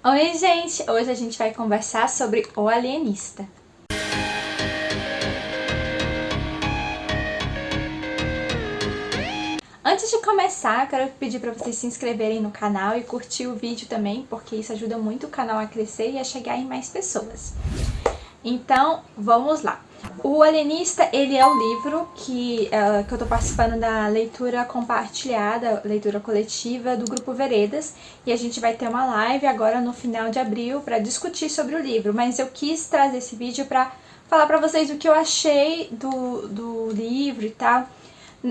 Oi, gente! Hoje a gente vai conversar sobre O Alienista. Antes de começar, eu quero pedir para vocês se inscreverem no canal e curtir o vídeo também, porque isso ajuda muito o canal a crescer e a chegar em mais pessoas. Então, vamos lá. O Alienista, ele é o livro que eu tô participando da leitura compartilhada, leitura coletiva do Grupo Veredas, e a gente vai ter uma live agora no final de abril para discutir sobre o livro, mas eu quis trazer esse vídeo para falar para vocês o que eu achei do livro e tal.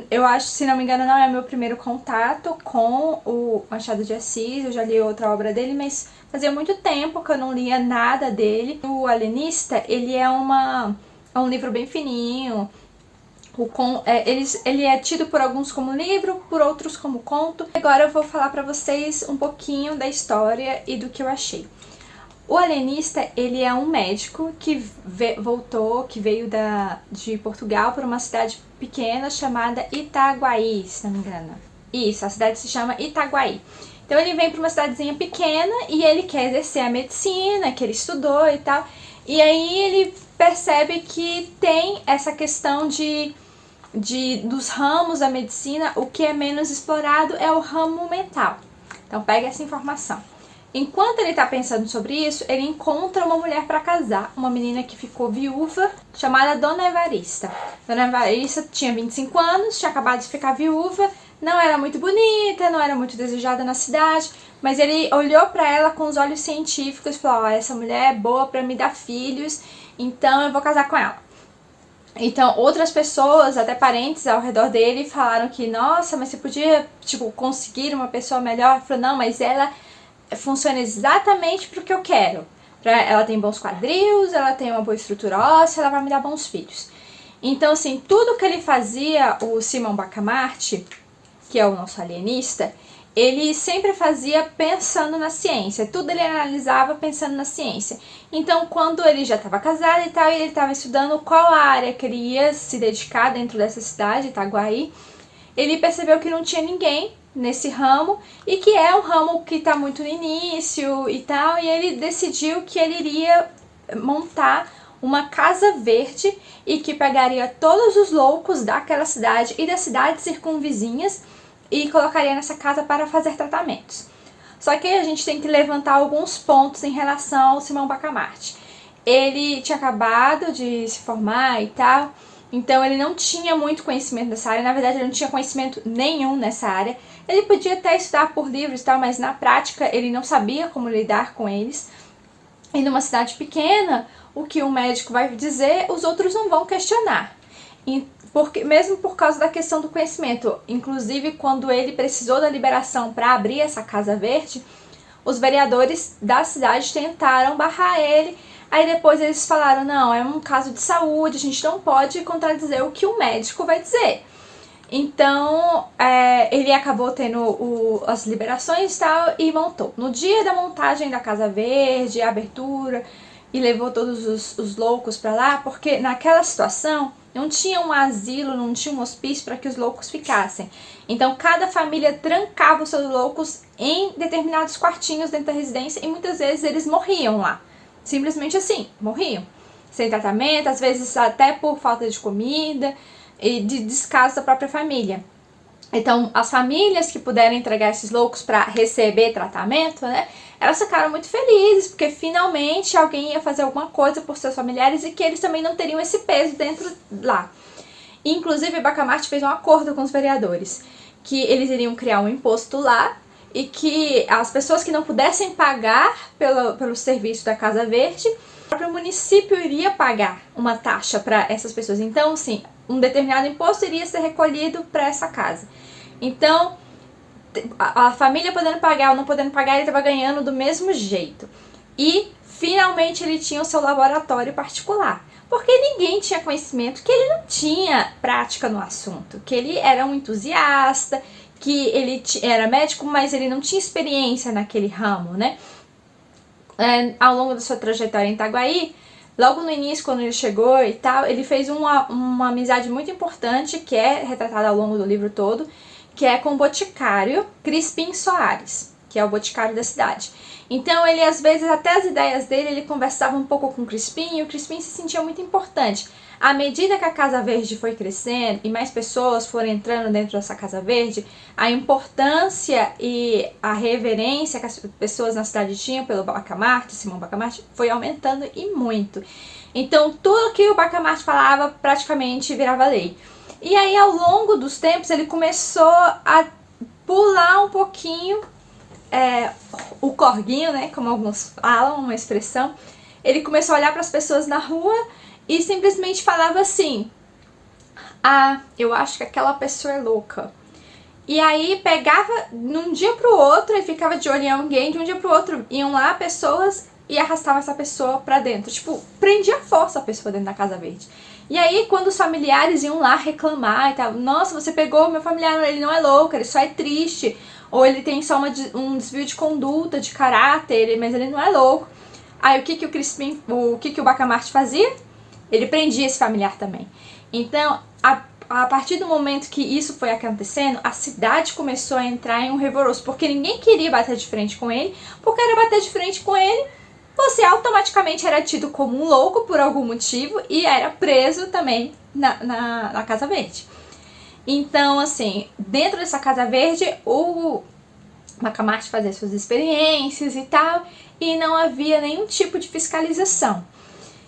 Eu acho, se não me engano, não é meu primeiro contato com o Machado de Assis, eu já li outra obra dele, mas fazia muito tempo que eu não lia nada dele. O Alienista, ele é um livro bem fininho, ele é tido por alguns como livro, por outros como conto. Agora eu vou falar pra vocês um pouquinho da história e do que eu achei. O Alienista, ele é um médico que veio de Portugal para uma cidade pequena chamada Itaguaí, se não me engano. Isso, a cidade se chama Itaguaí. Então ele vem para uma cidadezinha pequena e ele quer exercer a medicina, que ele estudou e tal. E aí ele percebe que tem essa questão dos ramos da medicina, o que é menos explorado é o ramo mental. Então pega essa informação. Enquanto ele está pensando sobre isso, ele encontra uma mulher para casar, uma menina que ficou viúva, chamada Dona Evarista. Dona Evarista tinha 25 anos, tinha acabado de ficar viúva, não era muito bonita, não era muito desejada na cidade, mas ele olhou para ela com os olhos científicos e falou: essa mulher é boa para me dar filhos, então eu vou casar com ela. Então, outras pessoas, até parentes ao redor dele, falaram que, nossa, mas você podia, conseguir uma pessoa melhor? Ele falou: não, mas ela funciona exatamente para o que eu quero. Ela tem bons quadris, ela tem uma boa estrutura óssea, ela vai me dar bons filhos. Então, assim, tudo que ele fazia, o Simão Bacamarte, que é o nosso alienista, ele sempre fazia pensando na ciência. Tudo ele analisava pensando na ciência. Então, quando ele já estava casado e tal, ele estava estudando qual área que ele ia se dedicar dentro dessa cidade, Itaguaí, ele percebeu que não tinha ninguém nesse ramo e que é um ramo que está muito no início e tal, e ele decidiu que ele iria montar uma casa verde e que pegaria todos os loucos daquela cidade e das cidades circunvizinhas e colocaria nessa casa para fazer tratamentos. Só que a gente tem que levantar alguns pontos em relação ao Simão Bacamarte. Ele tinha acabado de se formar e tal, então ele não tinha muito conhecimento dessa área, na verdade ele não tinha conhecimento nenhum nessa área. Ele podia até estudar por livros e tal, mas na prática ele não sabia como lidar com eles. E numa cidade pequena, o que um médico vai dizer, os outros não vão questionar. Mesmo por causa da questão do conhecimento. Inclusive, quando ele precisou da liberação para abrir essa Casa Verde, os vereadores da cidade tentaram barrar ele. Aí depois eles falaram: não, é um caso de saúde, a gente não pode contradizer o que o médico vai dizer. Então, ele acabou tendo as liberações e tal e montou. No dia da montagem da Casa Verde, a abertura, e levou todos os loucos para lá, porque naquela situação não tinha um asilo, não tinha um hospício para que os loucos ficassem. Então, cada família trancava os seus loucos em determinados quartinhos dentro da residência e muitas vezes eles morriam lá. Simplesmente assim, morriam. Sem tratamento, às vezes até por falta de comida e de descaso da própria família. Então, as famílias que puderam entregar esses loucos para receber tratamento, né, elas ficaram muito felizes, porque finalmente alguém ia fazer alguma coisa por seus familiares e que eles também não teriam esse peso dentro lá. Inclusive, Bacamarte fez um acordo com os vereadores, que eles iriam criar um imposto lá e que as pessoas que não pudessem pagar pelo serviço da Casa Verde, o próprio município iria pagar uma taxa para essas pessoas. Então, sim, um determinado imposto iria ser recolhido para essa casa. Então, a família podendo pagar ou não podendo pagar, ele estava ganhando do mesmo jeito. E, finalmente, ele tinha o seu laboratório particular. Porque ninguém tinha conhecimento, que ele não tinha prática no assunto, que ele era um entusiasta, que ele era médico, mas ele não tinha experiência naquele ramo, né? Ao longo da sua trajetória em Itaguaí, logo no início, quando ele chegou e tal, ele fez uma amizade muito importante, que é retratada ao longo do livro todo, que é com o boticário Crispim Soares. que é o boticário da cidade. Então ele, às vezes, até as ideias dele, ele conversava um pouco com o Crispim, e o Crispim se sentia muito importante. À medida que a Casa Verde foi crescendo e mais pessoas foram entrando dentro dessa Casa Verde, a importância e a reverência que as pessoas na cidade tinham pelo Bacamarte, Simão Bacamarte, foi aumentando e muito. Então tudo que o Bacamarte falava praticamente virava lei. E aí, ao longo dos tempos, ele começou a pular um pouquinho o corguinho, né, como alguns falam, uma expressão. Ele começou a olhar para as pessoas na rua e simplesmente falava assim: ah, eu acho que aquela pessoa é louca. E aí pegava de um dia pro outro e ficava de olho em alguém, de um dia pro outro iam lá pessoas e arrastavam essa pessoa pra dentro. Tipo, prendia a força a pessoa dentro da Casa Verde. E aí, quando os familiares iam lá reclamar e tal, nossa, você pegou meu familiar, ele não é louco, ele só é triste, ou ele tem só um desvio de conduta, de caráter, mas ele não é louco. Aí o que o Crispim, o que o Bacamarte fazia? Ele prendia esse familiar também. Então, a partir do momento que isso foi acontecendo, a cidade começou a entrar em um revoltoso, porque ninguém queria bater de frente com ele, porque era bater de frente com ele, você automaticamente era tido como um louco por algum motivo e era preso também na Casa Verde. Então, assim, dentro dessa Casa Verde, o Bacamarte fazia suas experiências e tal, e não havia nenhum tipo de fiscalização.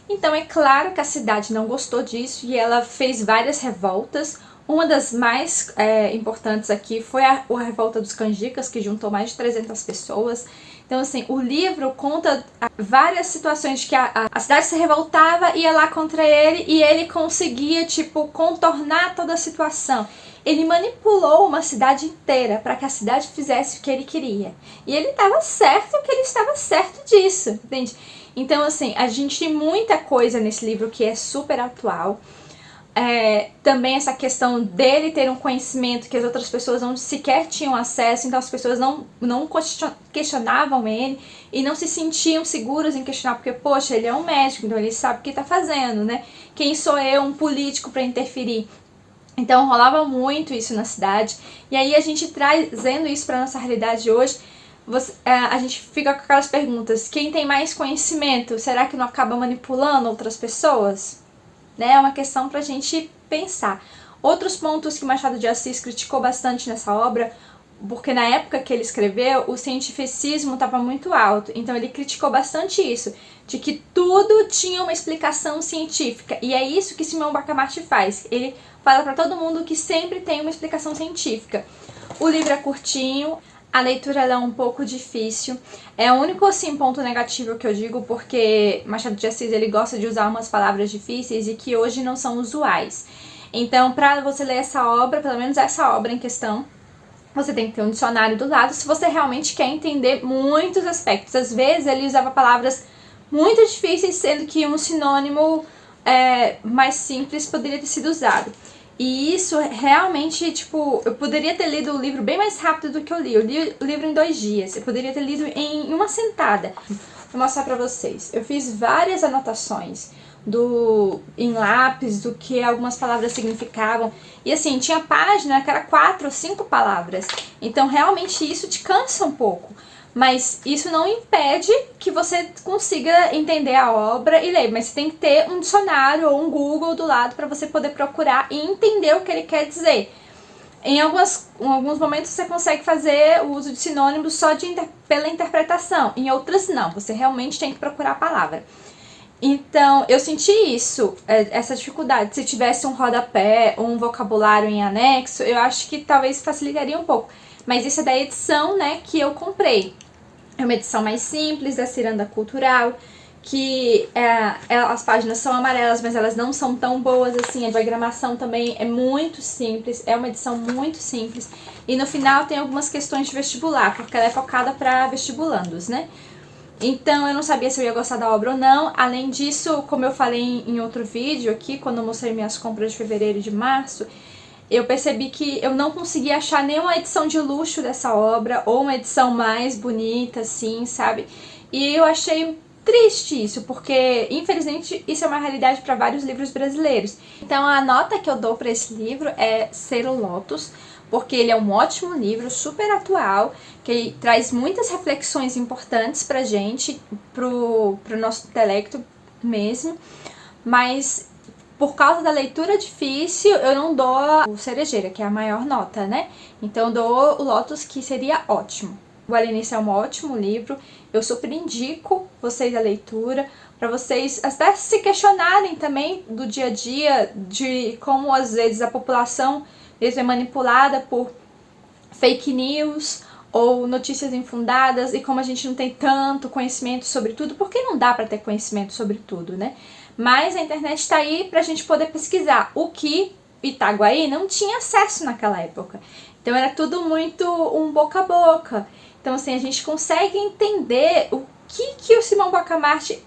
Então é claro que a cidade não gostou disso e ela fez várias revoltas. Uma das mais importantes aqui foi a revolta dos canjicas, que juntou mais de 300 pessoas. Então, assim, o livro conta várias situações que a cidade se revoltava, ia lá contra ele e ele conseguia, tipo, contornar toda a situação. Ele manipulou uma cidade inteira para que a cidade fizesse o que ele queria. E ele estava certo que ele estava certo disso, entende? Então, assim, a gente tem muita coisa nesse livro que é super atual. Também essa questão dele ter um conhecimento que as outras pessoas não sequer tinham acesso, então as pessoas não questionavam ele e não se sentiam seguras em questionar, porque, poxa, ele é um médico, então ele sabe o que está fazendo, né? Quem sou eu, um político, para interferir? Então rolava muito isso na cidade. E aí a gente trazendo isso para nossa realidade hoje, a gente fica com aquelas perguntas: quem tem mais conhecimento, será que não acaba manipulando outras pessoas? Né? É uma questão pra gente pensar. Outros pontos que Machado de Assis criticou bastante nessa obra, porque na época que ele escreveu, o cientificismo estava muito alto, então ele criticou bastante isso, de que tudo tinha uma explicação científica, e é isso que Simão Bacamarte faz. Ele fala para todo mundo que sempre tem uma explicação científica. O livro é curtinho, a leitura é um pouco difícil. É o único, assim, ponto negativo que eu digo, porque Machado de Assis, ele gosta de usar umas palavras difíceis e que hoje não são usuais. Então, para você ler essa obra, pelo menos essa obra em questão, você tem que ter um dicionário do lado, se você realmente quer entender muitos aspectos. Às vezes, ele usava palavras muito difíceis, sendo que um sinônimo mais simples poderia ter sido usado. E isso realmente, tipo, eu poderia ter lido o livro bem mais rápido do que eu li. Eu li o livro em 2 dias. Eu poderia ter lido em uma sentada. Vou mostrar pra vocês. Eu fiz várias anotações em lápis do que algumas palavras significavam. E assim, tinha página que era 4 ou 5 palavras. Então, realmente, isso te cansa um pouco. Mas isso não impede que você consiga entender a obra e ler. Mas você tem que ter um dicionário ou um Google do lado para você poder procurar e entender o que ele quer dizer. Em alguns momentos você consegue fazer o uso de sinônimos só pela interpretação. Em outras não, você realmente tem que procurar a palavra. Então, eu senti isso, essa dificuldade. Se tivesse um rodapé ou um vocabulário em anexo, eu acho que talvez facilitaria um pouco. Mas isso é da edição, né, que eu comprei. É uma edição mais simples, da Ciranda Cultural, que as páginas são amarelas, mas elas não são tão boas assim. A diagramação também é muito simples, é uma edição muito simples. E no final tem algumas questões de vestibular, porque ela é focada para vestibulandos, né? Então eu não sabia se eu ia gostar da obra ou não. Além disso, como eu falei em outro vídeo aqui, quando eu mostrei minhas compras de fevereiro e de março, eu percebi que eu não conseguia achar nenhuma edição de luxo dessa obra, ou uma edição mais bonita, assim, sabe? E eu achei triste isso, porque infelizmente isso é uma realidade para vários livros brasileiros. Então a nota que eu dou para esse livro é Selo Lotus, porque ele é um ótimo livro, super atual, que traz muitas reflexões importantes pra gente, pro nosso intelecto mesmo, mas por causa da leitura difícil, eu não dou o Cerejeira, que é a maior nota, né? Então eu dou o Lotus, que seria ótimo. O Alienista é um ótimo livro, eu super indico vocês a leitura, para vocês até se questionarem também do dia a dia, de como às vezes a população mesmo é manipulada por fake news ou notícias infundadas, e como a gente não tem tanto conhecimento sobre tudo, porque não dá para ter conhecimento sobre tudo, né? Mas a internet está aí para a gente poder pesquisar, o que Itaguaí não tinha acesso naquela época. Então era tudo muito um boca a boca. Então assim, a gente consegue entender o que o Simão Bacamarte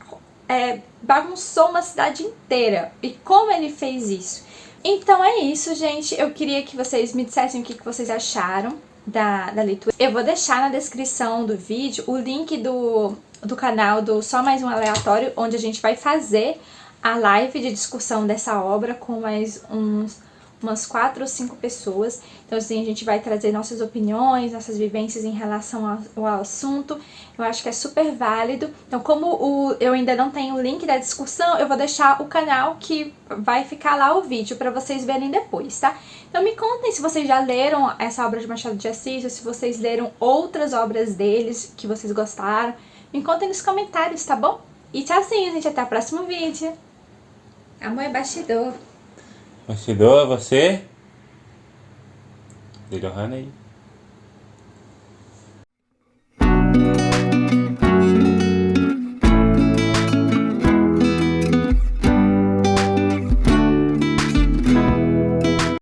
bagunçou uma cidade inteira e como ele fez isso. Então é isso, gente. Eu queria que vocês me dissessem o que vocês acharam da leitura. Eu vou deixar na descrição do vídeo o link do canal do Só Mais Um Aleatório, onde a gente vai fazer a live de discussão dessa obra com mais umas 4 ou 5 pessoas. Então assim, a gente vai trazer nossas opiniões, nossas vivências em relação ao assunto. Eu acho que é super válido. Então como eu ainda não tenho o link da discussão, eu vou deixar o canal que vai ficar lá o vídeo para vocês verem depois, tá? Então me contem se vocês já leram essa obra de Machado de Assis, ou se vocês leram outras obras deles que vocês gostaram. Me contem nos comentários, tá bom? E tchauzinho, gente. Até o próximo vídeo. Amor é bastidor. Bastidor, você? De Johanna aí.